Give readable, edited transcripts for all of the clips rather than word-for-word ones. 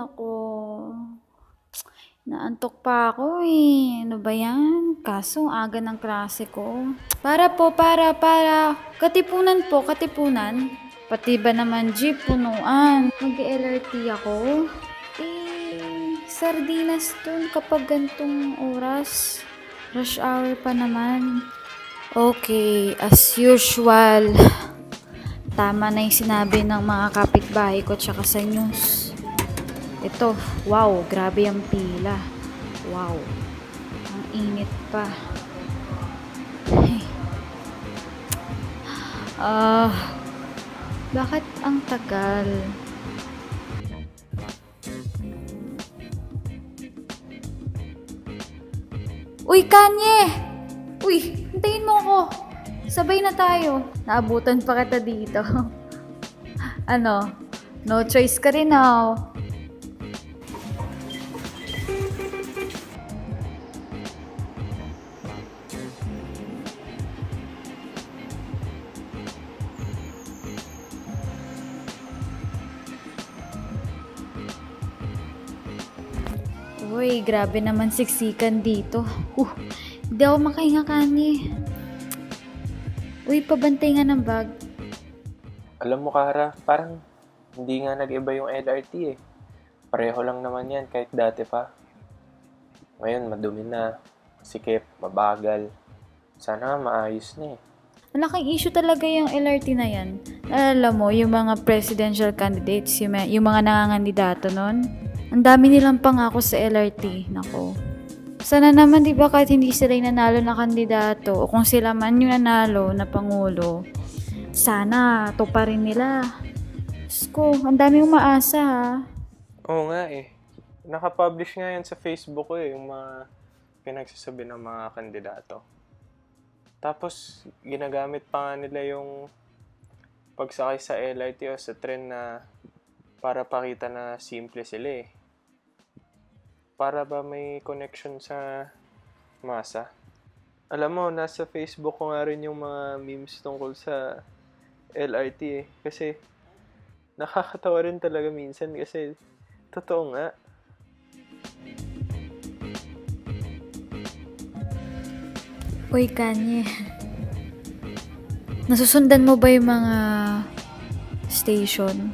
naku. Naantok pa ako eh. Ano ba yan? Kaso aga ng klase ko. Para. Katipunan po, katipunan. Pati ba naman jeep, punuan. Mag-LRT ako. Sardinas dun kapag gantong oras. Rush hour pa naman. Okay, as usual. Tama na yung sinabi ng mga kapitbahay ko tsaka sa news. Ito, wow, grabe ang pila. Wow, ang init pa. Bakit ang tagal? Uy, Kanye! Uy, hintayin mo ako. Sabay na tayo. Naabutan pa kita dito. Ano? No choice ka rin now. Uy, grabe naman siksikan dito. Hindi ako makahinga, Kanye. Uy, pabantay nga ng bag. Alam mo, Kara, parang hindi nga nag-iba yung LRT eh. Pareho lang naman yan kahit dati pa. Ngayon, madumi na, sikip, mabagal. Sana maayos na eh. Malaking issue talaga yung LRT na yan. Alam mo, yung mga presidential candidates, yung mga nangangandidato nun, ang dami nilang pangako sa LRT. Nako. Sana naman, di ba, kahit hindi sila yung nanalo na kandidato, o kung sila man yung nanalo na pangulo, sana to pa rin nila. Diyos ko, ang dami umaasa ha. Oo nga eh. Nakapublish nga yan sa Facebook ko eh, yung mga pinagsasabi ng mga kandidato. Tapos, ginagamit pa nga nila yung pagsakay sa LRT o sa tren na para pakita na simple sila eh. Para ba may connection sa masa? Alam mo, nasa Facebook ko nga rin yung mga memes tungkol sa LRT eh. Kasi nakakatawa rin talaga minsan kasi totoo nga. Uy, Kanye. Nasusundan mo ba yung mga station?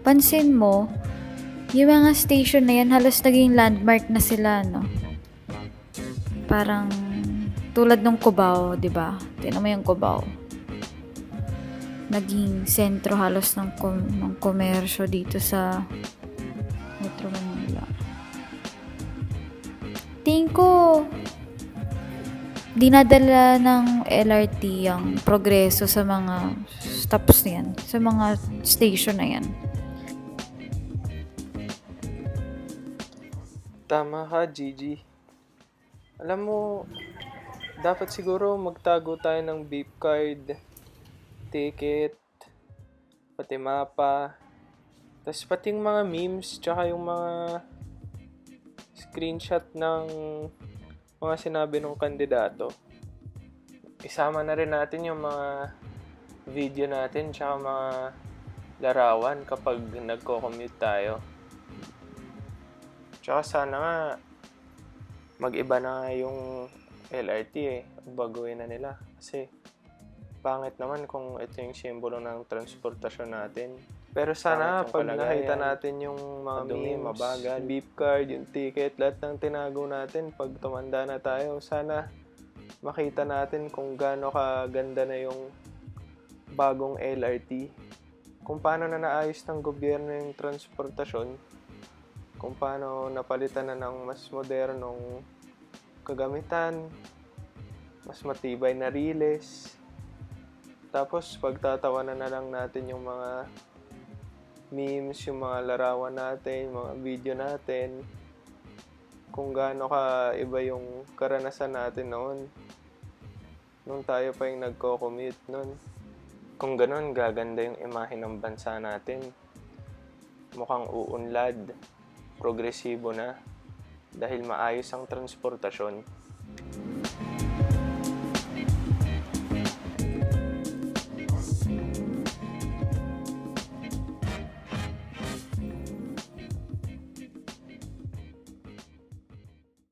Pansin mo, yung mga station na yan, halos naging landmark na sila, no? Parang tulad ng Cubao, di ba? Tingnan mo yung Cubao. Naging sentro halos ng komersyo dito sa Metro Manila. Tingin ko, dinadala ng LRT ang progreso sa mga stops na yan, sa mga station na yan. Tama ka, Gigi. Alam mo, dapat siguro magtago tayo ng beep card, ticket, pati mapa, tapos pati yung mga memes, tsaka yung mga screenshot ng mga sinabi ng kandidato. Isama na rin natin yung mga video natin, tsaka mga larawan kapag nagko-commute tayo. Tsaka sana nga, mag-iba na nga yung LRT eh. Baguhin na nila. Kasi, pangit naman kung ito yung simbolo ng transportasyon natin. Pero sana, pag nakita natin yung mga memes, mabagal, beep card, yung ticket, lahat ng tinago natin, pag tumanda na tayo, sana makita natin kung gaano kaganda na yung bagong LRT. Kung paano na naayos ng gobyerno yung transportasyon, kung paano napalitan na ng mas modernong kagamitan, mas matibay na riles. Tapos pagtatawanan na lang natin yung mga memes, yung mga larawan natin, mga video natin, kung gaano ka iba yung karanasan natin noon. Nung tayo pa yung nagko-commute noon. Kung ganon, gaganda yung imahe ng bansa natin. Mukhang uunlad. Progresibo na dahil maayos ang transportasyon.